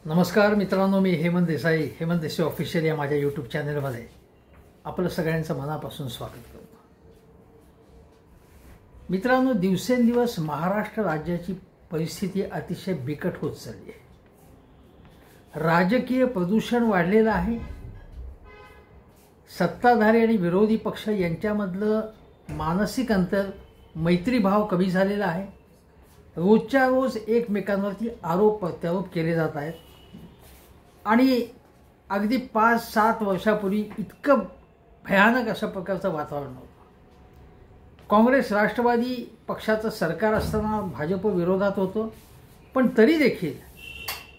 नमस्कार मित्रांनो, मी हेमंत देसाई ऑफिशियल या माझ्या यूट्यूब चॅनलमध्ये आपलं सगळ्यांचं मनापासून स्वागत करतो। मित्रांनो, दिवसेंदिवस महाराष्ट्र राज्याची परिस्थिती अतिशय बिकट होत चालली आहे। राजकीय प्रदूषण वाढलेलं आहे। सत्ताधारी आणि विरोधी पक्ष यांच्यामधलं मानसिक अंतर, मैत्रीभाव कमी झालेला आहे। रोजच्या रोज एकमेकांवरती आरोप प्रत्यारोप केले जात आहेत आणि अगदी 5-7 वर्षापूर्वी इतकं भयानक अशा प्रकारचं वातावरण होतं। काँग्रेस राष्ट्रवादी पक्षाचं सरकार असताना भाजप विरोधात होतं, पण तरी देखील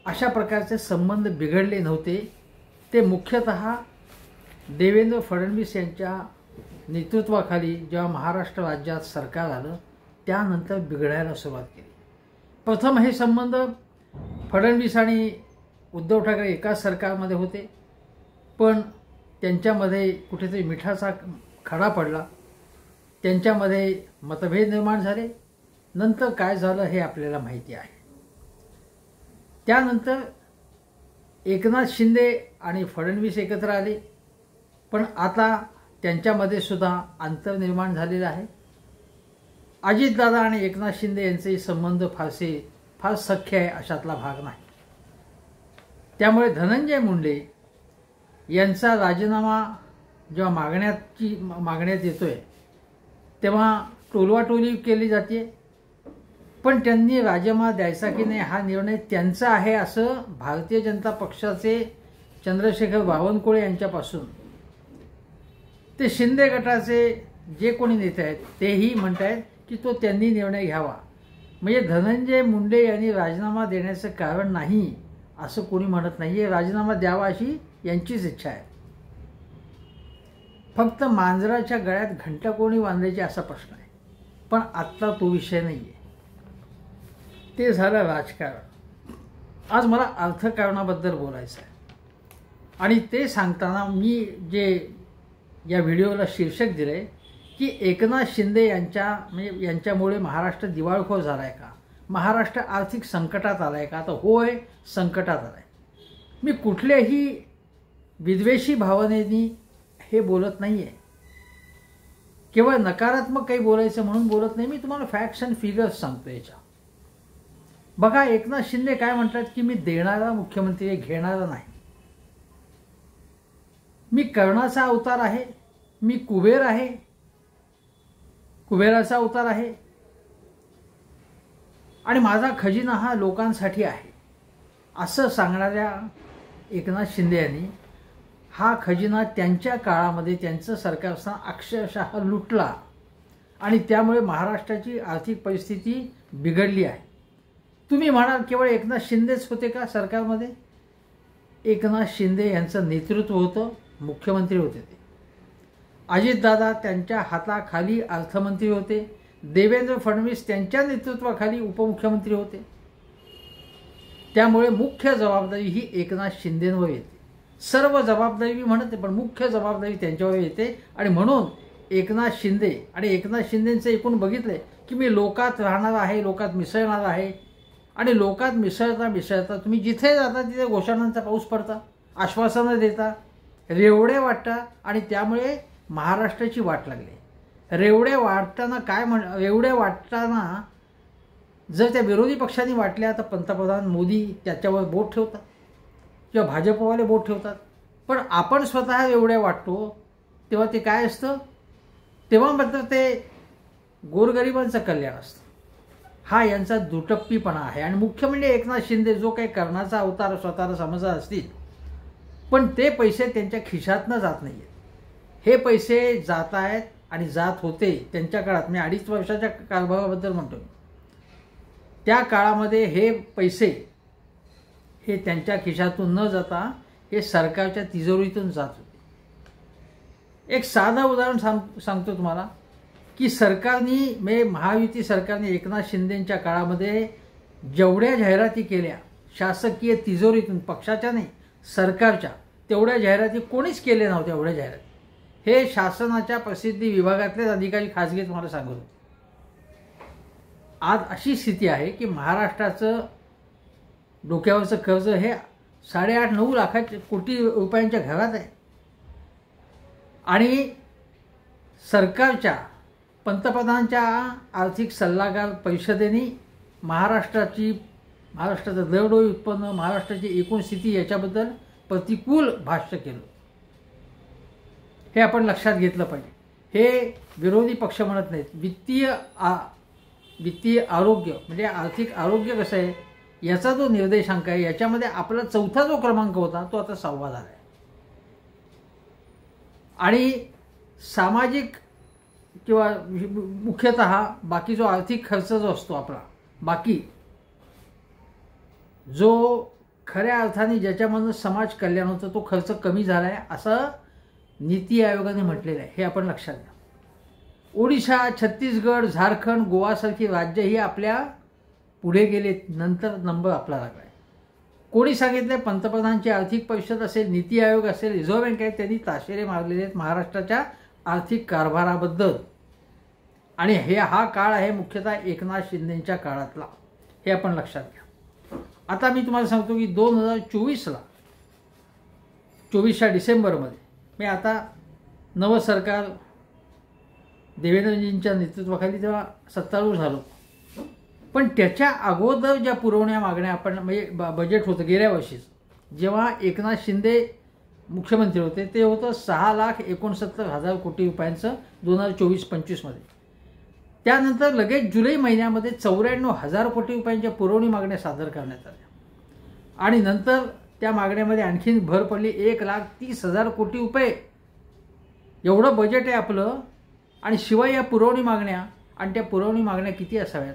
अशा प्रकारचे संबंध बिघडले नव्हते। ते मुख्यतः देवेंद्र फडणवीस यांच्या नेतृत्वाखाली जेव्हा महाराष्ट्र राज्यात सरकार आलं त्यानंतर बिघडायला सुरुवात केली। प्रथम हे संबंध फडणवीस आणि उद्धव ठाकरे एकाच सरकारमध्ये होते, पण त्यांच्यामध्ये कुठेतरी मिठाचा खडा पडला, त्यांच्यामध्ये मतभेद निर्माण झाले। नंतर काय झालं हे आपल्याला माहिती आहे। त्यानंतर एकनाथ शिंदे आणि फडणवीस एकत्र आले, पण आता त्यांच्यामध्ये सुद्धा अंतर निर्माण झालेलं आहे। अजितदादा आणि एकनाथ शिंदे यांचे संबंध फार सख्य आहे अशातला भाग नाही। त्यामुळे धनंजय मुंडे यांचा राजीनामा जेव्हा मागण्यात येतोय तेव्हा टोलवाटोली केली जाते, पण त्यांनी राजीनामा द्यायचा की नाही हा निर्णय त्यांचा आहे असं भारतीय जनता पक्षाचे चंद्रशेखर बावनकुळे यांच्यापासून ते शिंदे गटाचे जे कोणी नेते आहेत तेही म्हणतात की तो त्यांनी निर्णय घ्यावा। म्हणजे धनंजय मुंडे यांनी राजीनामा देण्याचं कारण नाही असं कोणी म्हणत नाहीये। राजीनामा द्यावा अशी यांचीच इच्छा आहे। फक्त मांजराच्या गळ्यात घंटा कोणी बांधायची असा प्रश्न आहे, पण आत्ता तो विषय नाहीये। ते झालं राजकारण। आज मला अर्थकारणाबद्दल बोलायचं आहे आणि ते सांगताना मी जे या व्हिडिओला शीर्षक दिले की एकनाथ शिंदे यांच्यामुळे महाराष्ट्र दिवाळखोर झाला आहे का, महाराष्ट्र आर्थिक संकटात आला आहे का? तर होय, संकटात आला आहे। मी कुठल्याही विद्वेषी भावनेनी हे बोलत नाही आहे, केवळ नकारात्मक काही बोलायचं म्हणून बोलत नाही। मी तुम्हाला फॅक्ट्स अँड फिगर्स सांगतो याच्या। बघा, एकनाथ शिंदे काय म्हणतात की मी देणारा मुख्यमंत्री आहे, घेणारा नाही। मी कर्णाचा अवतार आहे, मी कुबेर आहे, कुबेराचा अवतार आहे आणि माझा खजिना हा लोकांसाठी आहे असं सांगणाऱ्या एकनाथ शिंदे यांनी हा खजिना त्यांच्या काळामध्ये त्यांचं सरकार असताना अक्षरशः लुटला आणि त्यामुळे महाराष्ट्राची आर्थिक परिस्थिती बिघडली आहे। तुम्ही म्हणाल केवळ एकनाथ शिंदेच होते का सरकारमध्ये? एकनाथ शिंदे यांचं नेतृत्व होतं, मुख्यमंत्री होते ते। अजितदादा त्यांच्या हाताखाली अर्थमंत्री होते, देवेंद्र फडणवीस त्यांच्या नेतृत्वाखाली उपमुख्यमंत्री होते। त्यामुळे मुख्य जबाबदारी ही एकनाथ शिंदेंवर येते। सर्व जबाबदारी मी म्हणत नाही, पण मुख्य जबाबदारी त्यांच्यावर येते आणि म्हणून एकनाथ शिंदे आणि एकनाथ शिंदेंचं एकूण बघितलंय की मी लोकात राहणार आहे, लोकात मिसळणार आहे आणि लोकात मिसळता तुम्ही जिथे जाता तिथे घोषणांचा पाऊस पडता, आश्वासनं देता, रेवडे वाटता आणि त्यामुळे महाराष्ट्राची वाट लागली। रेवडे वाटताना जर त्या विरोधी पक्षांनी वाटल्या तर पंतप्रधान मोदी त्याच्यावर बोट ठेवतात किंवा भाजपवाले बोट ठेवतात, पण आपण स्वतः रेवड्या वाटतो तेव्हा ते काय असतं, तेव्हा मात्र ते गोरगरिबांचं कल्याण असतं। हा यांचा दुटप्पीपणा आहे आणि मुख्य म्हणजे एकनाथ शिंदे जो काही कर्णाचा अवतार स्वतःला समजत असतील, पण ते पैसे त्यांच्या खिशातनं जात नाही आहेत। हे पैसे जात आहेत आणि जात होते त्यांच्या काळात, मी 2.5 वर्षाच्या कारभाराबद्दल म्हणतो। त्या काळामध्ये हे पैसे हे त्यांच्या खिशातून न जाता हे सरकारच्या तिजोरीतून जात होते। एक साधं उदाहरण सांगतो तुम्हाला की महायुती सरकारने एकनाथ शिंदेंच्या काळामध्ये जेवढ्या जाहिराती केल्या शासकीय तिजोरीतून, पक्षाच्या नाही सरकारच्या, तेवढ्या जाहिराती कोणीच केल्या नव्हत्या। एवढ्या जाहिराती हे शासनाच्या प्रसिद्धी विभागातलेच अधिकारी खासगी तुम्हाला सांगत होते। आज अशी स्थिती आहे की महाराष्ट्राचं डोक्यावरचं कर्ज हे 8.5-9 लाख कोटी रुपयांच्या घरात आहे. आणि सरकारच्या पंतप्रधानांच्या आर्थिक सल्लागार परिषदेने महाराष्ट्राचं दरडोई उत्पन्न, महाराष्ट्राची एकूण स्थिती याच्याबद्दल प्रतिकूल भाष्य केलं. हे आपण लक्षात घेतलं पाहिजे. हे विरोधी पक्ष म्हणत नाहीत. वित्तीय आरोग्य म्हणजे आर्थिक आरोग्य कसं आहे याचा जो निर्देशांक आहे, याच्यामध्ये आपला 4था जो क्रमांक होता तो आता 6वा झाला आहे. आणि सामाजिक किंवा मुख्यतः बाकी जो आर्थिक खर्च जो असतो आपला, बाकी जो खऱ्या अर्थाने ज्याच्यामधून समाज कल्याण होतं तो खर्च कमी झाला आहे असं नीती आयोगाने म्हटलेलं आहे. हे आपण लक्षात घ्या. ओडिशा, छत्तीसगड, झारखंड, गोवासारखी राज्य ही आपल्या पुढे गेले, नंतर नंबर आपला लागला आहे. कोणी सांगितलं? पंतप्रधानांची आर्थिक परिषद असेल, नीती आयोग असेल, रिझर्व्ह बँक आहे, त्यांनी ताशेरे मारलेले आहेत महाराष्ट्राच्या आर्थिक कारभाराबद्दल. आणि हा काळ आहे मुख्यतः एकनाथ शिंदेंच्या काळातला. हे आपण लक्षात घ्या. आता मी तुम्हाला सांगतो की 2024च्या डिसेंबरमध्ये मी आता नवं सरकार देवेंद्रजींच्या नेतृत्वाखाली तेव्हा सत्तारूढ झालो. पण त्याच्या अगोदर ज्या पुरवण्या मागण्या आपण म्हणजे बजेट होतं गेल्या वर्षीच, जेव्हा एकनाथ शिंदे मुख्यमंत्री होते ते होतं 6,69,000 कोटी रुपयांचं 2024-25 मध्ये. त्यानंतर लगेच जुलै महिन्यामध्ये 94,000 कोटी रुपयांच्या पुरवणी मागण्या सादर करण्यात आल्या. आणि नंतर त्या मागण्यामध्ये आणखीन भर पडली. 1,30,000 कोटी रुपये एवढं बजेट आहे आपलं. आणि शिवाय या पुरवणी मागण्या, आणि त्या पुरवणी मागण्या किती असाव्यात?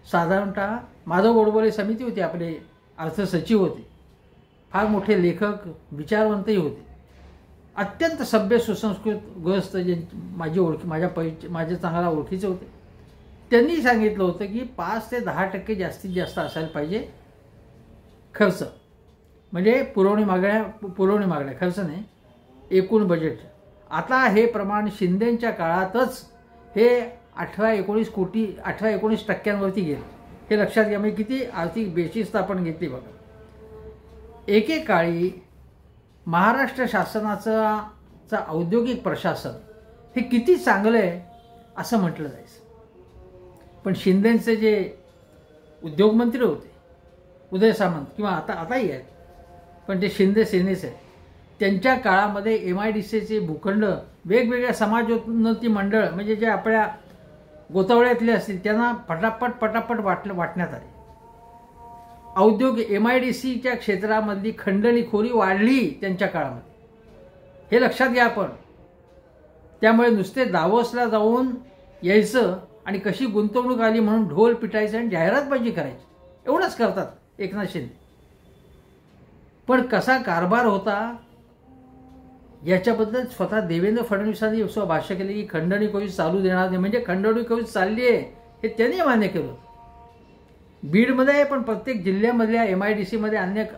साधारणतः माधव गोडबोले समिती होती, आपले अर्थसचिव होते, फार मोठे लेखक विचारवंतही होते, अत्यंत सभ्य सुसंस्कृत गृहस्थ जे माझ्या चांगला ओळखीचे होते. त्यांनी सांगितलं होतं की 5 ते 10% जास्तीत जास्त असायला पाहिजे खर्च, म्हणजे पुरवणी मागण्या खर्च नाही, एकूण बजेट. आता हे प्रमाण शिंदेंच्या काळातच हे 18-19% गेले. हे लक्षात घ्या. म्हणजे किती आर्थिक बेशिस्त आपण घेतली बघा. एकेकाळी महाराष्ट्र शासनाचं औद्योगिक प्रशासन हे किती चांगलं आहे असं म्हटलं जायचं. पण शिंदेंचे जे उद्योगमंत्री होते उदय सामंत, किंवा आताही आहेत, पण ते शिंदे सेनेचे आहेत, त्यांच्या काळामध्ये MIDCचे भूखंड वेगवेगळ्या समाजोन्नती मंडळ म्हणजे जे आपल्या गोतावळ्यातले असतील त्यांना पटापट वाटण्यात आले. औद्योगिक MIDCच्या क्षेत्रामधली खंडणीखोरी वाढली त्यांच्या काळामध्ये. हे लक्षात घ्या आपण. त्यामुळे नुसते दावोसला जाऊन यायचं आणि कशी गुंतवणूक आली म्हणून ढोल पिटायचं आणि जाहिरातबाजी करायची, एवढंच करतात एकनाथ शिंदे. पण कसा कारभार होता याच्याबद्दल स्वतः देवेंद्र फडणवीसांनी भाष्य केले की खंडणीखोरी चालू देणार नाही. म्हणजे खंडणीखोरी चालली आहे हे त्यांनी मान्य केलं. बीडमध्ये आहे, पण प्रत्येक जिल्ह्यामधल्या MIDCमध्ये अनेक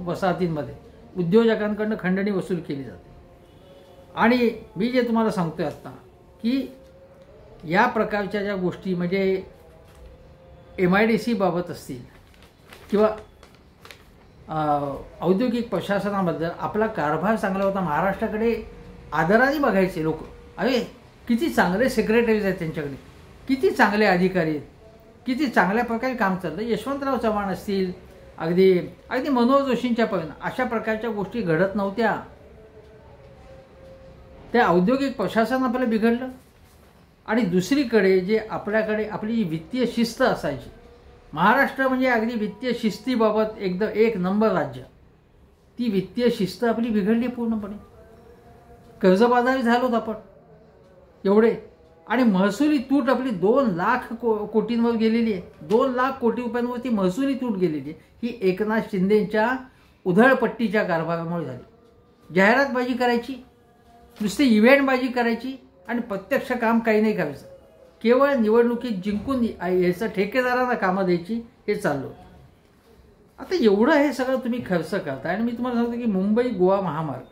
वसाहतींमध्ये उद्योजकांकडून खंडणी वसूल केली जाते. आणि मी जे तुम्हाला सांगतोय आता की या प्रकारच्या ज्या गोष्टी म्हणजे MIDC बाबत असतील किंवा औद्योगिक प्रशासनाबद्दल आपला कारभार चांगला होता. महाराष्ट्राकडे आदराने बघायचे लोक. अरे किती चांगले सेक्रेटरीज आहेत त्यांच्याकडे, किती चांगले अधिकारी आहेत, किती चांगल्या प्रकारे काम चाललं. यशवंतराव चव्हाण असतील, अगदी मनोहर जोशींच्या पर्यंत अशा प्रकारच्या गोष्टी घडत नव्हत्या. त्या औद्योगिक प्रशासन आपलं बिघडलं. आणि दुसरीकडे जे आपल्याकडे आपली वित्तीय शिस्त असायची, महाराष्ट्र म्हणजे अगदी वित्तीय शिस्तीबाबत एकदम एक नंबर राज्य, ती वित्तीय शिस्त आपली बिघडली पूर्णपणे. कर्जबाजारी झालोत आपण एवढे. आणि महसुली तूट आपली 2 लाख कोटींवर गेलेली आहे. 2 लाख कोटी रुपयांवरती महसुली तूट गेलेली आहे. ही एकनाथ शिंदेंच्या उधळपट्टीच्या कारभारामुळे झाली. जाहिरातबाजी करायची, नुसती इव्हेंटबाजी करायची आणि प्रत्यक्ष काम काही नाही करायचं. केवळ निवडणुकीत जिंकून यायचं, ठेकेदारांना कामं द्यायची, हे चाललं. आता एवढं हे सगळं तुम्ही खर्च करताय. आणि मी तुम्हाला सांगतो की मुंबई गोवा महामार्ग,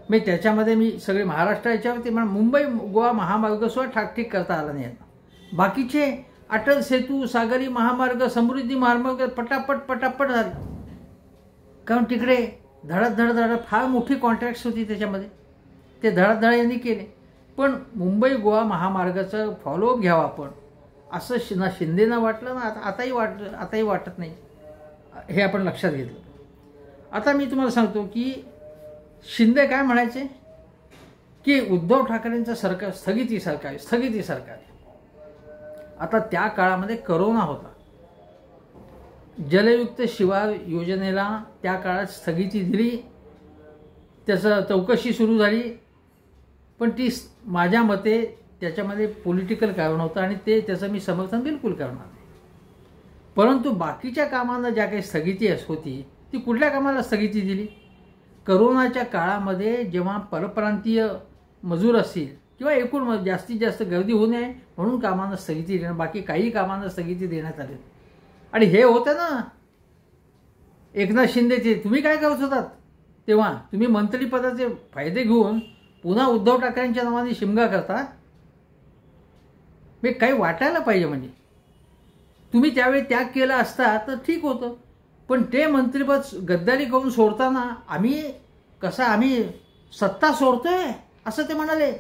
मी त्याच्यामध्ये मी सगळे महाराष्ट्र याच्यावरती म्हणा, मुंबई गोवा महामार्ग सुद्धा ठाकठीक करता आला नाही यांना. बाकीचे अटल सेतू, सागरी महामार्ग, समृद्धी महामार्ग पटापट झाले. कारण तिकडे धडाधड फार मोठी कॉन्ट्रॅक्ट्स होती त्याच्यामध्ये, ते धडाधड यांनी केले. पण मुंबई गोवा महामार्गाचं फॉलोअप घ्यावं आपण असं ना शिंदेना वाटलं ना आताही वाटत नाही, हे आपण लक्षात घेतलं. आता मी तुम्हाला सांगतो की शिंदे काय म्हणायचे की उद्धव ठाकरेंचं सरकार स्थगिती सरकार. आता त्या काळामध्ये करोना होता, जलयुक्त शिवार योजनेला त्या काळात स्थगिती दिली, त्याचं चौकशी सुरू झाली. पण ती माझ्या मते त्याच्यामध्ये पॉलिटिकल कारण होतं आणि त्याचं मी समर्थन बिलकुल करणार नाही. परंतु बाकीच्या कामांना ज्या काही स्थगिती होती ती कुठल्या कामाला स्थगिती दिली? करोनाच्या काळामध्ये जेव्हा परप्रांतीय मजूर असतील किंवा एकूण जास्तीत जास्त गर्दी होऊ नये म्हणून कामांना स्थगिती देणं, बाकी काही कामांना स्थगिती देण्यात आली. आणि हे होतं ना एकनाथ शिंदेचे, तुम्ही काय करत होतात तेव्हा? तुम्ही मंत्रिपदाचे फायदे घेऊन पुन्हा उद्धव ठाकरेंच्या नावाने शिमगा करता. मी काही वाटायला पाहिजे, म्हणजे तुम्ही त्यावेळी त्याग केला असता तर ठीक होतं. पण ते मंत्रिपद गद्दारी करून सोडताना आम्ही सत्ता सोडतोय असं ते म्हणाले.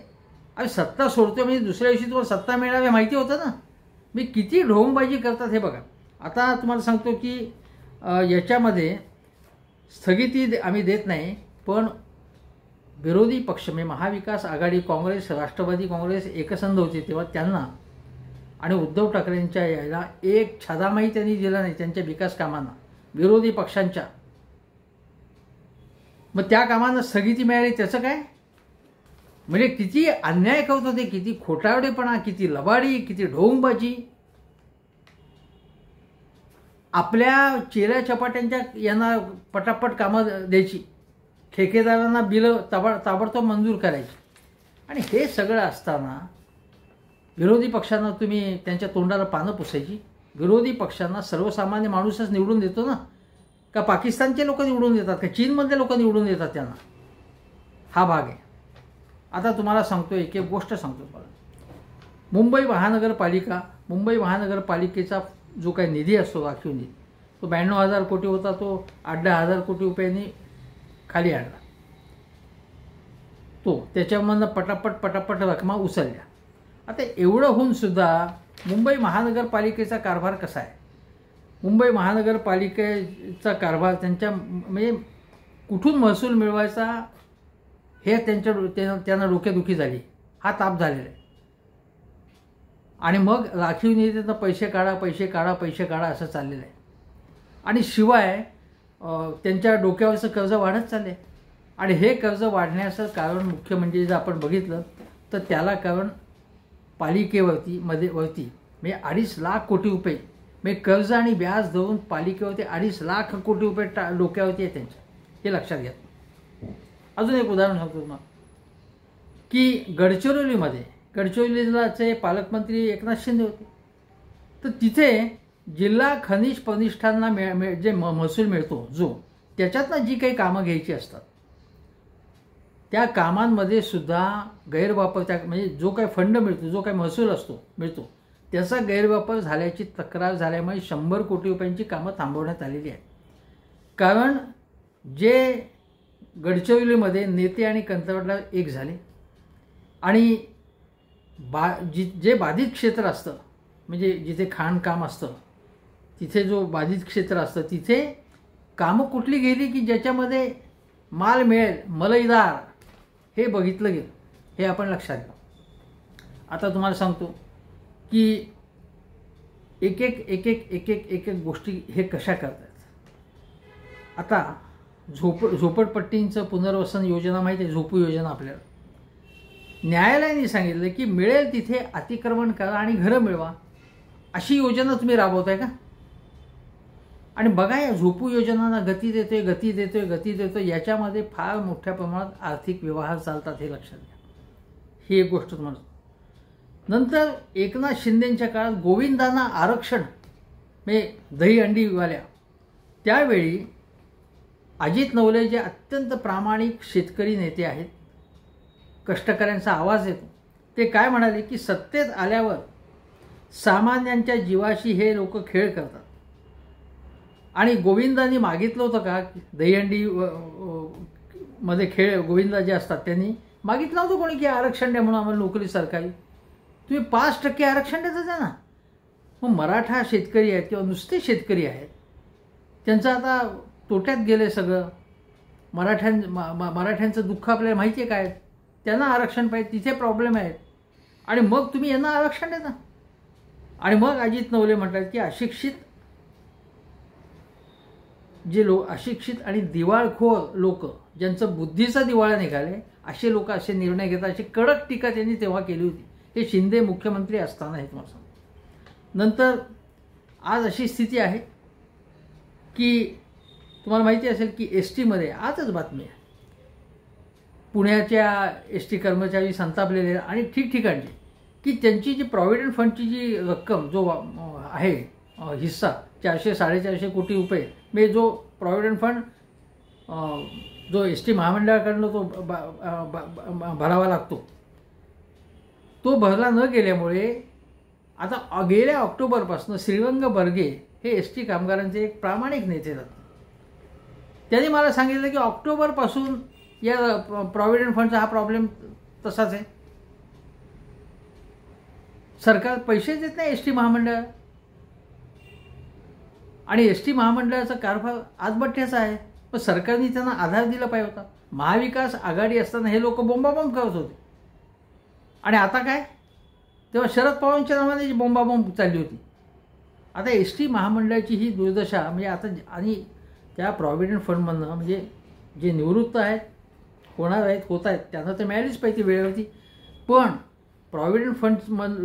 अरे सत्ता सोडतोय म्हणजे दुसऱ्या दिवशी तुम्हाला सत्ता मिळावी माहिती होतं ना. मी किती ढोंगबाजी करतात हे बघा. आता तुम्हाला सांगतो की याच्यामध्ये स्थगिती आम्ही देत नाही, पण विरोधी पक्ष म्हणजे महाविकास आघाडी, काँग्रेस, राष्ट्रवादी काँग्रेस एकसंध होते तेव्हा त्यांना आणि उद्धव ठाकरेंच्या याला एक छदामाही त्यांनी दिला नाही त्यांच्या विकास कामांना, विरोधी पक्षांच्या. मग त्या कामांना स्थगिती मिळाली त्याचं काय? म्हणजे किती अन्याय करत होते, किती खोटारडेपणा, किती लबाडी, किती ढोंगबाजी. आपल्या चेल्या चपाट्यांच्या यांना पटापट कामं द्यायची, ठेकेदारांना बिलं ताबडतोब मंजूर करायची. आणि हे सगळं असताना विरोधी पक्षांना तुम्ही त्यांच्या तोंडाला पानं पुसायची. विरोधी पक्षांना सर्वसामान्य माणूसच निवडून देतो ना, का पाकिस्तानचे लोक निवडून देतात, का चीनमधले लोक निवडून देतात त्यांना? हा भाग आहे. आता तुम्हाला सांगतो, एक गोष्ट सांगतो तुम्हाला. मुंबई महानगरपालिकेचा जो काही निधी असतो राखीव निधी, तो 92,000 कोटी होता, तो 8,000 कोटी रुपयांनी खाली आणला. त्याच्यामधनं पटापट रकमा उचलल्या. आता एवढं होऊन सुद्धा मुंबई महानगरपालिकेचा कारभार कसा आहे? मुंबई महानगरपालिकेचा कारभार त्यांच्या म्हणजे कुठून महसूल मिळवायचा हे त्यांना डोकेदुखी झाली, हा ताप झालेला आहे. आणि मग राखीव निधीतनं पैसे काढा असं चाललेलं आहे. आणि शिवाय त्यांच्या डोक्यावरचं कर्ज वाढत चालले. आणि हे कर्ज वाढण्याचं कारण मुख्य म्हणजे जर आपण बघितलं तर त्याला कारण पालिकेवरती म्हणजे 2.5 लाख कोटी रुपये म्हणजे कर्ज आणि व्याज धरून पालिकेवरती 2.5 लाख कोटी रुपये डोक्यावरती आहे त्यांच्या, हे लक्षात घ्या. अजून एक उदाहरण सांगतो तुम्हाला की गडचिरोलीचे पालकमंत्री एकनाथ शिंदे होते. तर तिथे जिल्हा खनिज प्रतिष्ठानना जे महसूल मिळतो जो त्याच्यातनं जी काही कामं घ्यायची असतात त्या कामांमध्ये सुद्धा गैरवापर, म्हणजे जो काही फंड मिळतो, जो काही महसूल मिळतो त्याचा गैरवापर झाल्याची तक्रार झाल्यामुळे 100 कोटी रुपयांची कामं थांबवण्यात आलेली आहे. कारण जे गडचिरोलीमध्ये नेते आणि कंत्राटदार एक झाले आणि जे बाधित क्षेत्र असतं म्हणजे जिथे खाणकाम असतं तिथे जो बाधित क्षेत्र असतं तिथे कामं कुठली गेली की ज्याच्यामध्ये माल मिळेल, मलईदार, हे बघितलं गेलं. हे आपण लक्षात घ्या. आता तुम्हाला सांगतो की एक एक गोष्टी हे कशा करतात. आता झोपडपट्टींचं पुनर्वसन योजना माहिती आहे, झोपू योजना. आपल्याला न्यायालयाने सांगितलं की मिळेल तिथे अतिक्रमण करा आणि घरं मिळवा, अशी योजना तुम्ही राबवताय का? आणि बघा या झोपू योजनांना गती देतोय, याच्यामध्ये फार मोठ्या प्रमाणात आर्थिक व्यवहार चालतात, हे लक्षात घ्या. ही एक गोष्ट तुम्हाला. नंतर एकनाथ शिंदेंच्या काळात गोविंदांना आरक्षण म्हणजे दही अंडीवाल्या, त्यावेळी अजित नवले जे अत्यंत प्रामाणिक शेतकरी नेते आहेत, कष्टकऱ्यांचा आवाज येतो, ते काय म्हणाले की सत्तेत आल्यावर सामान्यांच्या जीवाशी हे लोक खेळ करतात आणि गोविंदांनी मागितलं होतं का? दहीहंडी मध्ये खेळ गोविंदा जे असतात त्यांनी मागितलं होतं कोणी की आरक्षण द्या म्हणून आम्हाला नोकरी सरकारी. तुम्ही 5% आरक्षण देतात आहे ना. मग मराठा शेतकरी आहेत किंवा नुसते शेतकरी आहेत, त्यांचं आता तोट्यात गेले सगळं. मराठ्यांचं दुःख आपल्याला माहिती आहे काय. त्यांना आरक्षण पाहिजे, तिथे प्रॉब्लेम आहेत, आणि मग तुम्ही यांना आरक्षण देता. आणि मग अजित नवले म्हणतात की अशिक्षित अशिक्षित आणि दिवाळखोर लोक, ज्यांचं बुद्धीचा दिवाळा निघाले, असे लोक असे निर्णय घेतात, अशी कडक टीका त्यांनी तेव्हा केली होती. हे शिंदे मुख्यमंत्री असताना हे तुम्हाला सांगतो. नंतर आज अशी स्थिती आहे की तुम्हाला माहिती असेल की एसटीमध्ये आजच बातमी आहे, पुण्याच्या एसटी कर्मचारी संतापलेले आणि ठिकठिकाणचे, की त्यांची जी प्रॉव्हिडंट फंडची जी रक्कम जो आहे हिस्सा 400-450 कोटी रुपये, म्हणजे जो प्रॉव्हिडंट फंड जो एसटी महामंडळाकडनं तो भरावा लागतो, तो भरला न गेल्यामुळे आता गेल्या ऑक्टोबरपासून श्रीरंग बर्गे हे एसटी कामगारांचे एक प्रामाणिक नेते जातात. त्यांनी मला सांगितलं की ऑक्टोबरपासून या प्रॉव्हिडंट फंडचा हा प्रॉब्लेम तसाच आहे. सरकार पैसे देत नाही एसटी महामंडळ, आणि एसटी महामंडळाचा कारभार आजबट्ट्याचा आहे. पण सरकारने त्यांना आधार दिला पाहिजे होता. महाविकास आघाडी असताना हे लोक बोंबाबोंब करत होते, आणि आता काय, तेव्हा शरद पवारांच्या नावाने जी बोंबाबोंब चालली होती. आता एसटी महामंडळाची ही दुर्दशा म्हणजे आता, आणि त्या प्रॉव्हिडंट फंडमधनं म्हणजे जे निवृत्त आहेत, होणार आहेत, होत आहेत, त्यांना तर मिळालीच पाहिजे वेळेवरती. पण प्रॉव्हिडंट फंड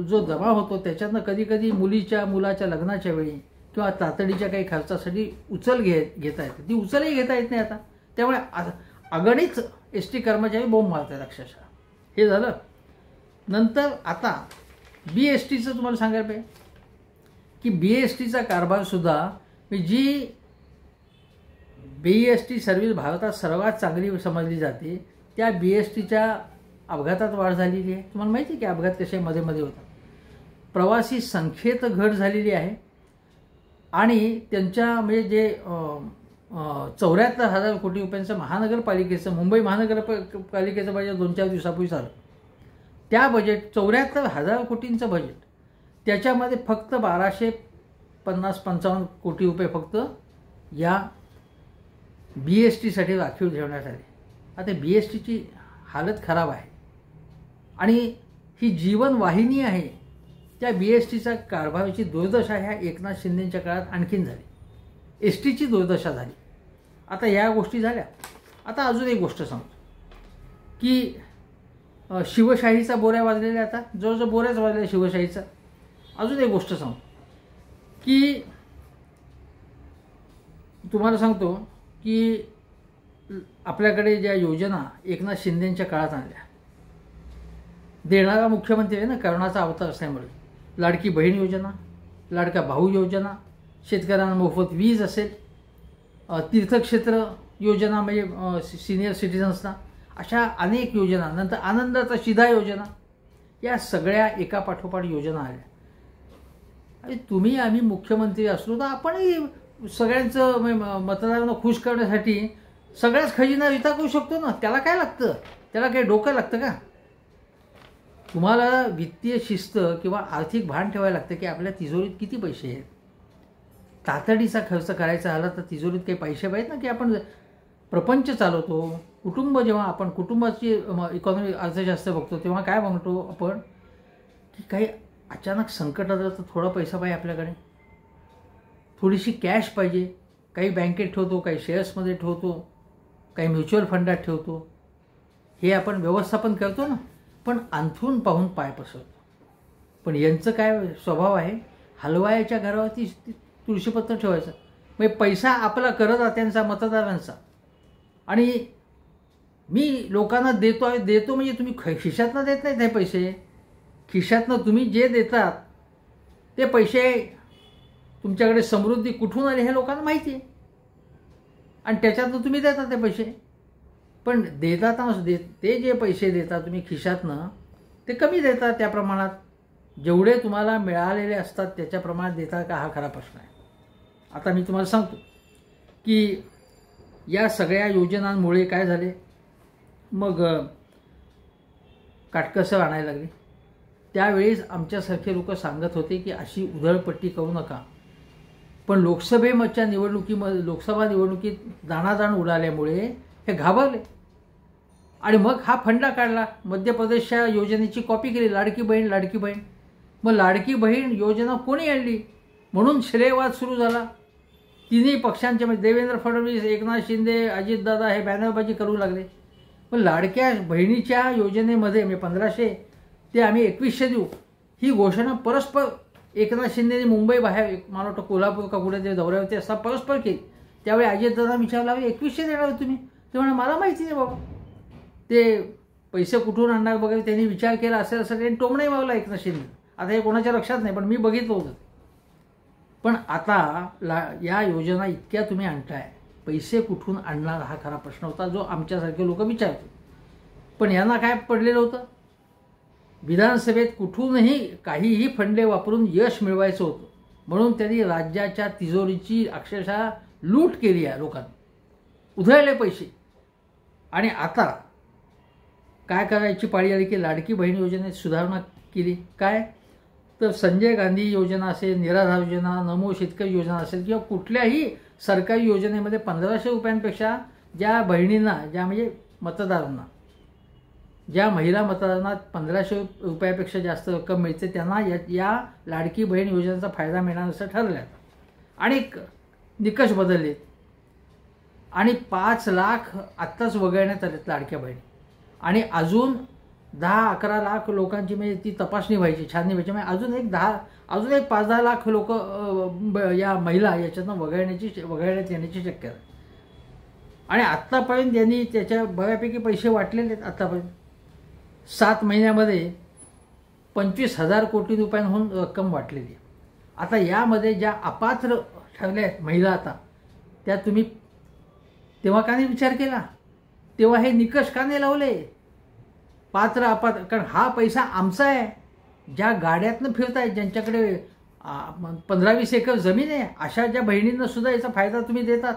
जो जमा होतो त्याच्यातनं कधी कधी मुलाच्या लग्नाच्या वेळी किंवा तातडीच्या काही खर्चासाठी उचल घेता येते, ती उचलही घेता येत नाही आता. त्यामुळे अगणित एसटी कर्मचारी बोंब मारतात अक्षरशः. हे झालं. नंतर आता BSTचं तुम्हाला सांगायला पाहिजे की BSTचा कारभारसुद्धा, जी BST सर्व्हिस भारतात सर्वात चांगली समजली जाते, त्या BSTच्या अपघातात वाढ झालेली आहे. तुम्हाला माहिती आहे की अपघात कसे मध्ये होतात. प्रवासी संख्येत घट झालेली आहे, आणि त्यांच्या म्हणजे जे 74,000 कोटी रुपयांचं महानगरपालिकेचं, मुंबई महानगरपालिकेचं बजेट 2-4 दिवसापूर्वी झालं, त्या बजेट 74,000 कोटींचं बजेट, त्याच्यामध्ये फक्त 1250-55 कोटी रुपये फक्त या BSTसाठी राखीव ठेवण्यात आले. आता BSTची हालत खराब आहे, आणि ही जीवनवाहिनी आहे. त्या BSTचा कारभाराची दुर्दशा ह्या एकनाथ शिंदेच्या काळात आणखीन झाली. एसटीची दुर्दशा झाली. आता या गोष्टी झाल्या. आता अजून एक गोष्ट सांगतो की शिवशाहीचा बोऱ्या वाजलेल्या, आता जवळजवळ बोऱ्याच वाजल्या शिवशाहीचा. अजून एक गोष्ट सांगतो की तुम्हाला सांगतो की आपल्याकडे ज्या योजना एकनाथ शिंदेच्या काळात आणल्या, देणारा मुख्यमंत्री आहे ना, करुणाचा अवतार असल्यामुळे, लाडकी बहीण योजना, लाडका भाऊ योजना, शेतकऱ्यांना मोफत वीज असेल, तीर्थक्षेत्र योजना म्हणजे सिनियर सिटिझन्सना, अशा अनेक योजना, नंतर आनंदाचा शिधा योजना, या सगळ्या एकापाठोपाठ योजना आल्या. आणि तुम्ही आम्ही मुख्यमंत्री असलो तर आपणही सगळ्यांचं मतदारांना खुश करण्यासाठी सगळ्याच खजिना रिता करू शकतो ना. त्याला काय लागतं, त्याला काही डोकं लागतं का? तुम्हाला वित्तीय शिस्त किंवा आर्थिक भान ठेवायला लागतं की आपल्या तिजोरीत किती पैसे आहेत. तातडीचा खर्च करायचा आला तर तिजोरीत काही पैसे पाहिजेत ना, की आपण प्रपंच चालवतो. कुटुंब, जेव्हा आपण कुटुंबाची इकॉनॉमी अर्थशास्त्र बघतो तेव्हा काय म्हणतो आपण की काही अचानक संकट आलं तर थोडा पैसा पाहिजे आपल्याकडे, थोडीशी कॅश पाहिजे. काही बँकेत ठेवतो, काही शेअर्समध्ये ठेवतो, काही म्युच्युअल फंडात ठेवतो. हे आपण व्यवस्थापन करतो ना, पण अंथरून पाहून पाय पसरतो. पण यांचं काय स्वभाव आहे, हलवायाच्या घरावरती तुळशीपत्र ठेवायचं. म्हणजे पैसा आपला करदात्यांचा, मतदारांचा, आणि मी लोकांना देतो म्हणजे तुम्ही खिशातनं देत नाहीत हे पैसे. खिशातनं तुम्ही जे देतात ते पैसे, तुमच्याकडे समृद्धी कुठून आली हे लोकांना माहिती आहे, आणि त्याच्यातनं तुम्ही देता ते पैसे. पण ते जे पैसे देता तुम्ही खिशातनं, ते कमी देतात त्या प्रमाणात. जेवढे तुम्हाला मिळालेले असतात त्याच्या प्रमाणात देता का, हा खरा प्रश्न आहे. आता मी तुम्हाला सांगतो की या सगळ्या योजनांमुळे काय झाले, मग काटकसर आणायला लागली. त्यावेळेस आमच्यासारखे लोक सांगत होते की अशी उधळपट्टी करू नका. पण लोकसभा निवडणुकीत दाणादाण उडाल्यामुळे हे घाबरले आणि मग हा फंडा काढला. मध्य प्रदेशच्या योजनेची कॉपी केली, लाडकी बहीण. मग लाडकी बहीण योजना कोणी आणली म्हणून श्रेयवाद सुरू झाला. तिन्ही पक्षांचे म्हणजे देवेंद्र फडणवीस, एकनाथ शिंदे, अजितदादा हे बॅनरबाजी करू लागले. पण लाडक्या बहिणीच्या योजनेमध्ये म्हणजे 1500 ते आम्ही 2100 देऊ ही घोषणा परस्पर एकनाथ शिंदेने मुंबई बाहेर, मला वाटतं कोल्हापूर का कुठे ते दौऱ्यावरती असा परस्पर केली. त्यावेळी अजितदादा विचारला 2100 देणार तुम्ही? ते म्हणा मला माहिती नाही बाबा, ते पैसे कुठून आणणार वगैरे त्यांनी विचार केला असेल असं त्यांनी टोमणाही मागला एकनाथ शिंदे. आता हे कोणाच्या लक्षात नाही, पण मी बघितलं होतं. पण आता या योजना इतक्या तुम्ही आणताय, पैसे कुठून आणणार हा खरा प्रश्न होता जो आमच्यासारखे लोक विचारतो. पण यांना काय पडलेलं होतं, विधानसभेत कुठूनही काहीही फंडे वापरून यश मिळवायचं होतं म्हणून त्यांनी राज्याच्या तिजोरीची अक्षरशः लूट केली आहे. लोकांनी उधळले पैसे. आणि आता काय करायची पाळी आली की लाडकी बहीण योजनेत सुधारणा केली. काय तर संजय गांधी योजना असेल, निराधार योजना, नमो शेतकरी योजना असेल किंवा कुठल्याही सरकारी योजनेमध्ये 1500 रुपयांपेक्षा ज्या बहिणींना, ज्या म्हणजे मतदारांना, ज्या महिला मतदारांना 1500 रुपयापेक्षा जास्त रक्कम मिळते त्यांना या लाडकी बहीण योजनेचा फायदा मिळणार असं ठरलं. आणि निकष बदलले आणि 5 लाख आत्ताच वगळण्यात आलेत लाडक्या बहिणी. आणि अजून 10-11 लाख लोकांची म्हणजे ती तपासणी व्हायची, छाननी व्हायची. म्हणजे अजून एक 5-10 लाख लोक या महिला याच्यातनं वगळण्यात येण्याची शक्यता आहे. आणि आत्तापर्यंत यांनी त्याच्या बऱ्यापैकी पैसे वाटलेले आहेत. आत्तापर्यंत 7 महिन्यामध्ये 25,000 कोटी रुपयांहून रक्कम वाटलेली आहे. आता यामध्ये ज्या अपात्र ठरल्या आहेत महिला, आता त्या तुम्ही तेव्हा का नाही विचार केला, तेव्हा हे निकष का नाही लावले? पात्र अपात्र, कारण हा पैसा आमचा आहे. ज्या गाड्यातनं फिरतायत, ज्यांच्याकडे 15-20 एकर जमीन आहे, अशा ज्या बहिणींना सुद्धा याचा फायदा तुम्ही देतात.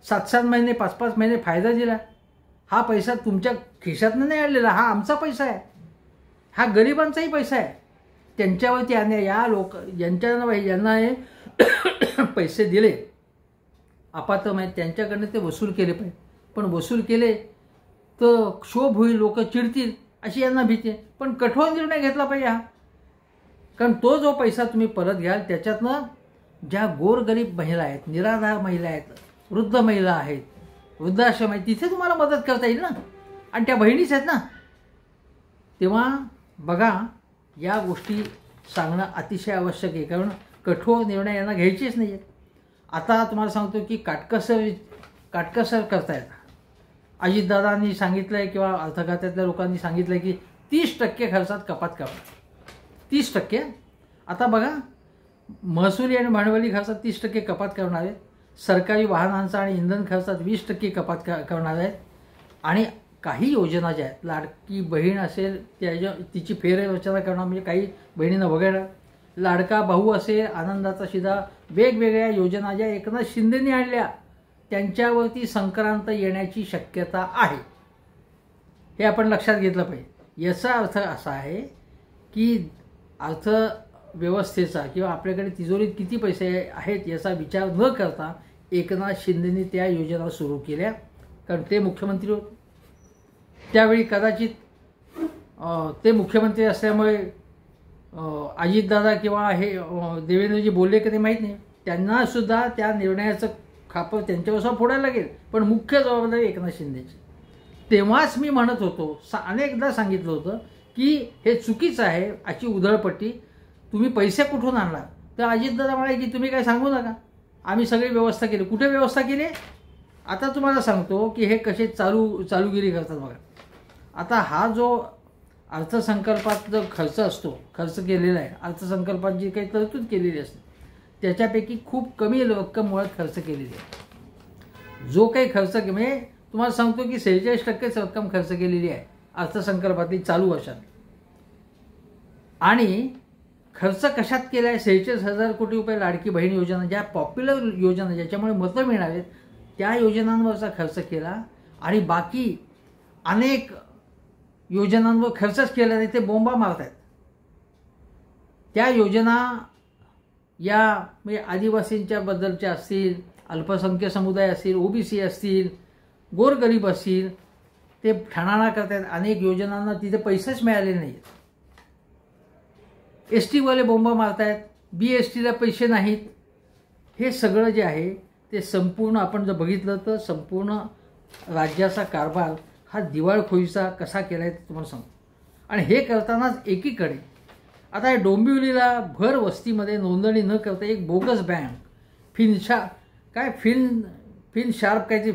7-7 महिने 5-5 महिने फायदा दिला. हा पैसा तुमच्या खिशातनं नाही आणलेला, हा आमचा पैसा आहे. हा गरिबांचाही पैसा आहे. त्यांच्यावरती अन्याय, यांना हे पैसे दिले अपात्र माहीत, त्यांच्याकडनं ते वसूल केले पाहिजे. पण वसूल केले तर क्षोभ होईल, लोक चिडतील अशी यांना भीती आहे. पण कठोर निर्णय घेतला पाहिजे हा. कारण तो जो पैसा तुम्ही परत घ्याल त्याच्यातनं ज्या गोरगरीब महिला आहेत, निराधार महिला आहेत, वृद्ध महिला आहेत, वृद्धाश्रम आहे, तिथे तुम्हाला मदत करता येईल ना. आणि त्या बहिणीच आहेत ना. तेव्हा बघा, या गोष्टी सांगणं अतिशय आवश्यक आहे. कारण कठोर निर्णय यांना घ्यायचेच नाही आहेत. आता तुम्हाला सांगतो की काटकसर करतायत. अजितदादांनी सांगितलं आहे किंवा अर्थखात्यातल्या लोकांनी सांगितलं आहे की 30% खर्चात कपात करणार. 30%. आता बघा, महसुली आणि भांडवली खर्चात 30% कपात करणार आहेत. सरकारी वाहनांचा आणि इंधन खर्चात 20% कपात करणार आहेत. आणि काही योजना ज्या आहेत, लाडकी बहीण असेल तिची फेररचना करणार, म्हणजे काही बहिणींना वगळणार. लाडका भाऊ असेल, आनंदाचा शिधा, वेगवेगळ्या योजना ज्या एकनाथ शिंदेंनी आणल्या त्यांच्यावरती संक्रांत येण्याची शक्यता आहे. हे आपण लक्षात घेतलं पाहिजे. याचा अर्थ असा आहे की अर्थव्यवस्थेचा किंवा आपल्याकडे तिजोरीत किती पैसे आहेत याचा विचार न करता एकनाथ शिंदेंनी त्या योजना सुरू केल्या. कारण ते मुख्यमंत्री होते त्यावेळी. कदाचित ते मुख्यमंत्री असल्यामुळे अजितदादा किंवा हे देवेंद्रजी बोलले की ते माहीत नाही, त्यांनासुद्धा त्या निर्णयाचं खापर त्यांच्यावर फोडायला लागेल. पण मुख्य जबाबदारी एकनाथ शिंदेची. तेव्हाच मी म्हणत होतो, अनेकदा सांगितलं होतं की हे चुकीचं आहे, अशी उधळपट्टी. तुम्ही पैसे कुठून आणणार? तर अजितदादा म्हणाले की तुम्ही काय सांगू नका, आम्ही सगळी व्यवस्था केली. कुठे व्यवस्था केली? आता तुम्हाला सांगतो की हे कसे चालूगिरी करतात बघा. आता हा जो अर्थसंकल्पात जो खर्च असतो, खर्च केलेला आहे, अर्थसंकल्पात जी काही तरतूद केलेली असते त्याच्यापैकी खूप कमी रक्कम मुळात खर्च केलेली आहे. जो काही खर्च म्हणजे तुम्हाला सांगतो की 46% रक्कम खर्च केलेली आहे अर्थसंकल्पातली चालू वर्षात. आणि खर्च कशात केला आहे? 46,000 कोटी रुपये लाडकी बहीण योजना, ज्या पॉप्युलर योजना ज्याच्यामुळे मतं मिळावेत त्या योजनांवरचा खर्च केला आणि बाकी अनेक योजनांवर खर्चच केला नाही, ते बोंबा मारत आहेत. त्या योजना या म्हणजे आदिवासींच्या बद्दलच्या असतील, अल्पसंख्याक समुदाय असतील, ओबीसी असतील, गोरगरीब असतील, ते ठाणाणा करतात. अनेक योजनांना तिथे पैसेच मिळाले नाहीत. ST वाले बोंबा मारतायत, BSTला पैसे नाहीत. हे सगळं जे आहे ते संपूर्ण आपण जर बघितलं तर संपूर्ण राज्याचा कारभार हा दिवाळखोरीचा कसा केला आहे ते तुम्हाला सांगतो. आणि हे करतानाच एकीकडे आता या डोंबिवलीला भर वस्तीमध्ये नोंदणी न करता एक बोगस बँक फिन शार्प कायची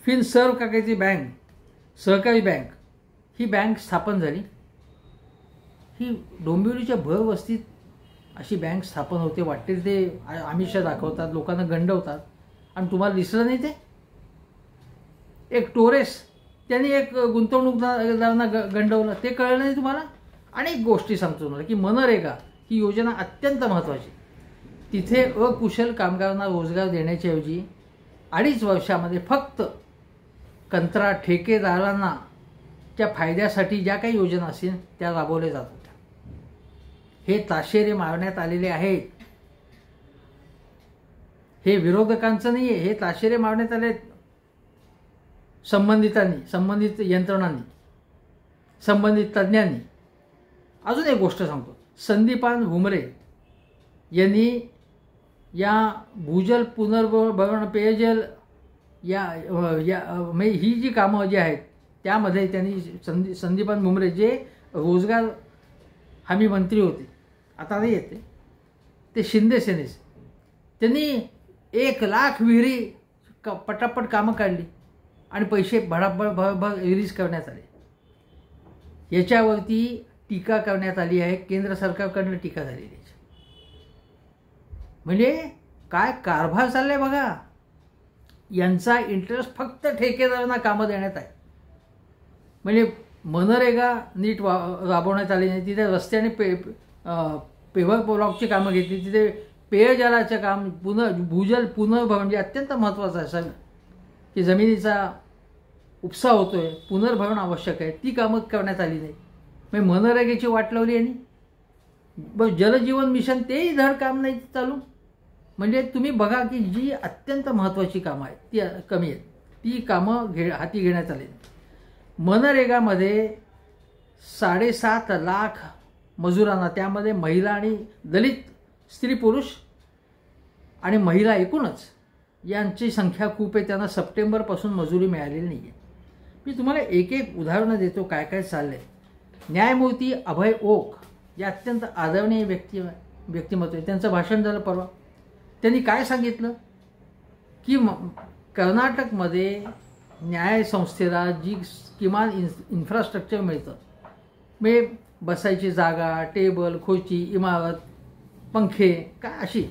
फिन सर्व का कायची बँक, सहकारी बँक, ही बँक स्थापन झाली. ही डोंबिवलीच्या भर वस्तीत अशी बँक स्थापन होते. वाटते ते आमिष दाखवतात, लोकांना गंडवतात आणि तुम्हाला दिसलं नाही. ते एक टोरेस त्यांनी एक गुंतवणूकदारांना गंडवलं, ते कळलं नाही तुम्हाला. अनेक गोष्टी सांगतो तुम्हाला की मनरेगा ही योजना अत्यंत महत्त्वाची. तिथे अकुशल कामगारांना रोजगार देण्याच्या ऐवजी 2.5 वर्षामध्ये फक्त कंत्राट ठेकेदारांना च्या फायद्यासाठी ज्या काही योजना असतील त्या राबवल्या जात होत्या. हे ताशेरे मारण्यात आलेले आहेत. हे विरोधकांचं नाही आहे, हे ताशेरे मारण्यात आले संबंधितांनी, संबंधित यंत्रणांनी, संबंधित तज्ज्ञांनी. अजून एक गोष्ट सांगतो. संदीपान भुमरे यांनी या भूजल पुनर्भरण, पेयजल या ही जी कामं जी आहेत त्यामध्ये त्यांनी संदीपान भुमरे जे रोजगार हमी मंत्री होते, आता नाही येते, ते शिंदे सेनेचे, त्यांनी 1,00,000 विहिरी पटापट कामं काढली आणि पैसे भडाभड रिलीज करण्यात आले. याच्यावरती टीका करण्यात आली आहे. केंद्र सरकारकडनं टीका झालेली आहे. म्हणजे काय कारभार चाललाय बघा. यांचा इंटरेस्ट फक्त ठेकेदारांना कामं देण्यात आहे. म्हणजे मनरेगा नीट राबवण्यात आली नाही. तिथे रस्त्याने पेव्हर ब्लॉकची कामं घेतली. तिथे पेयजलाचं काम, भूजल पुनर्भरण जे अत्यंत महत्त्वाचं आहे सर, की जमिनीचा उपसा होतोय, पुनर्भरण आवश्यक आहे, ती कामं करण्यात आली नाही. म्हणजे मनरेगाची वाट लावली यांनी. बस जलजीवन मिशन तेही धड काम नाही चालू. म्हणजे तुम्ही बघा की जी अत्यंत महत्त्वाची कामं आहेत ती कमी आहेत, ती कामं हाती घेण्यात आली. मनरेगामध्ये 7.5 लाख मजुरांना, त्यामध्ये महिला आणि दलित स्त्री पुरुष आणि महिला एकूणच यांची संख्या खूप आहे. त्यांना सप्टेंबरपासून मजुरी मिळालेली नाही आहे. मी तुम्हाला एक एक उदाहरणं देतो काय काय चाललं आहे. न्यायमूर्ती अभय ओक जे अत्यंत आदरणीय व्यक्तिमत्व आहे, त्यांचं भाषण झालं परवा. त्यांनी काय सांगितलं की कर्नाटकमध्ये न्यायसंस्थेला जी किमान इन्फ्रास्ट्रक्चर मिळतं, म्हणजे बसायची जागा, टेबल, खुर्ची, इमारत, पंखे, काय अशी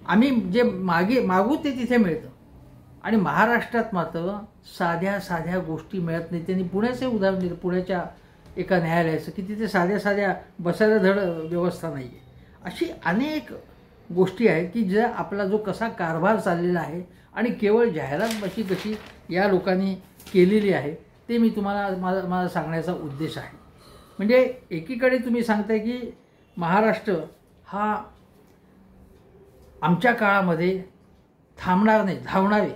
आम्ही जे मागू ते तिथे मिळतं. आणि महाराष्ट्रात मात्र साध्या साध्या गोष्टी मिळत नाही. त्यांनी पुण्याचे उदाहरण दिलं, पुण्याच्या एका न्यायालयाचं, की तिथे साध्या साध्या बसायला धड व्यवस्था नाही आहे. अशी अनेक गोष्टी आहेत की ज्या आपला जो कसा कारभार चाललेला आहे आणि केवळ जाहिरातबाजी कशी या लोकांनी केलेली आहे ते मी तुम्हाला मला सांगण्याचा उद्देश आहे. म्हणजे एकीकडे तुम्ही सांगताय की महाराष्ट्र हा आमच्या काळामध्ये थांबणार नाही, धावणार आहे.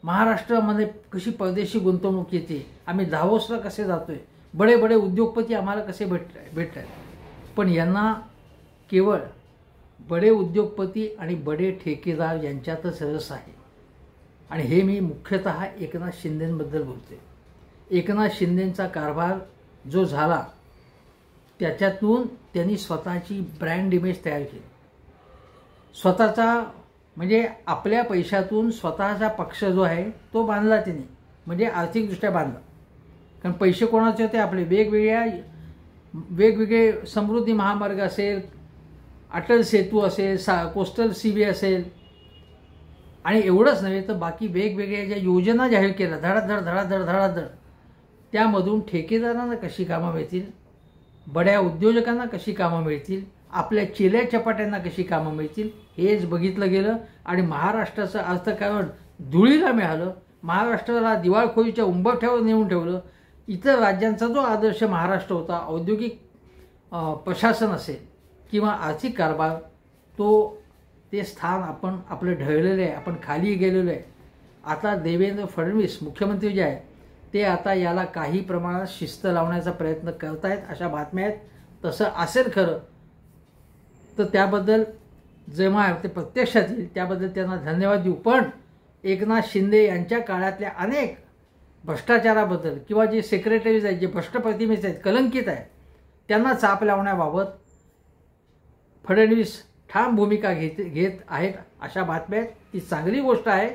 महाराष्ट्रामध्ये कशी परदेशी गुंतवणूक येते, आम्ही दावोसला कसे जातोय, बडे बडे उद्योगपती आम्हाला कसे भेटत आहेत. पण यांना केवळ बडे उद्योगपती आणि बडे ठेकेदार यांच्यातच रस आहे. आणि हे मी मुख्यतः एकनाथ शिंदेंबद्दल बोलते. एकनाथ शिंदेंचा कारभार जो झाला त्याच्यातून त्यांनी स्वतःची ब्रँड इमेज तयार केली. स्वतःचा म्हणजे आपल्या पैशातून स्वतःचा पक्ष जो आहे तो बांधला त्यांनी, म्हणजे आर्थिकदृष्ट्या बांधला. कारण पैसे कोणाचे होते आपले, वेगवेगळे समृद्धी महामार्ग असेल, अटल सेतू असेल, कोस्टल सीवे असेल, आणि एवढंच नव्हे तर बाकी वेगवेगळ्या ज्या योजना जाहीर केल्या धडाधड, त्यामधून ठेकेदारांना कशी कामं मिळतील, बड्या उद्योजकांना कशी कामं मिळतील, आपल्या चिल्या चपाट्यांना कशी कामं मिळतील हेच बघितलं गेलं आणि महाराष्ट्राचं अर्थकारण धुळीला मिळालं. महाराष्ट्राला दिवाळखोरीच्या उंबरठ्यावर नेऊन ठेवलं. इतर राज्यांचा जो आदर्श महाराष्ट्र होता, औद्योगिक प्रशासन असेल किंवा आर्थिक कारभार, ते स्थान आपलं ढळलेलं आहे. आपण खाली गेलेलो आहे. आता देवेंद्र फडणवीस मुख्यमंत्री जे आहे ते आता याला काही प्रमाणात शिस्त लावण्याचा प्रयत्न करत आहेत, अशा बातम्या आहेत. तसं असेल खरं तर त्याबद्दल जेव्हा ते प्रत्यक्षात येईल त्याबद्दल त्यांना धन्यवाद देऊ. पण एकनाथ शिंदे यांच्या काळातल्या अनेक भ्रष्टाचाराबद्दल किंवा जे सेक्रेटरीज आहेत, जे भ्रष्ट प्रतिमेचे आहेत, कलंकित आहेत, त्यांना चाप लावण्याबाबत फडणवीस ठाम भूमिका घेत आहेत अशा बातम्या आहेत. ही चांगली गोष्ट आहे.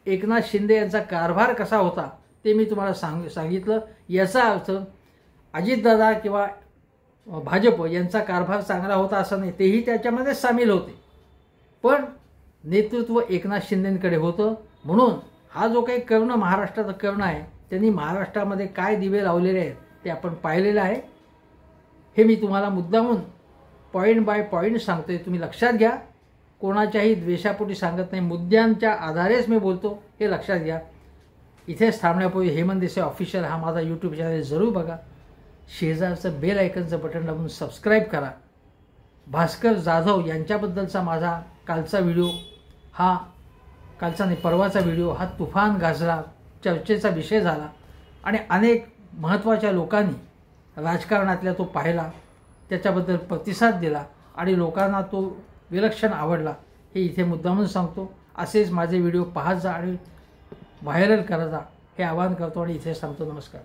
एकनाथ शिंदे यांचा कारभार कसा होता ते मी तुम्हाला सांगितलं. याचा अर्थ अजितदादा किंवा भाजप यांचा कारभार चांगला होता असं नाही, तेही त्याच्यामध्ये सामील होते. पण नेतृत्व एकनाथ शिंदेंकडे होतं. म्हणून हा जो काही कर्ण महाराष्ट्राचा कर्ण आहे त्यांनी महाराष्ट्रामध्ये काय दिवे लावलेले आहेत ते आपण पाहिलेलं आहे. हे मी तुम्हाला मुद्दामून पॉईंट बाय पॉईंट सांगतोय, तुम्ही लक्षात घ्या. कोणाच्याही द्वेषापोटी सांगत नाही, मुद्द्यांच्या आधारेच मी बोलतो, हे लक्षात घ्या. इथेच थांबण्यापूर्वी हेमंत देसाई ऑफिशियल हा माझा यूट्यूब चॅनल जरूर बघा. शेजारचं बेल आयकनचं बटन दाबून सबस्क्राईब करा. भास्कर जाधव यांच्याबद्दलचा माझा कालचा व्हिडिओ, हा कालचा नाही परवाचा व्हिडिओ, हा तुफान गाजला, चर्चेचा विषय झाला आणि अनेक महत्त्वाच्या लोकांनी राजकारणातल्या तो पाहिला, त्याच्याबद्दल प्रतिसाद दिला आणि लोकांना तो विलक्षण आवडला. हे इथे मुद्दामून सांगतो. असेच माझे व्हिडिओ पाहत जा आणि व्हायरल करत जा हे आवाहन करतो आणि इथे सांगतो. नमस्कार.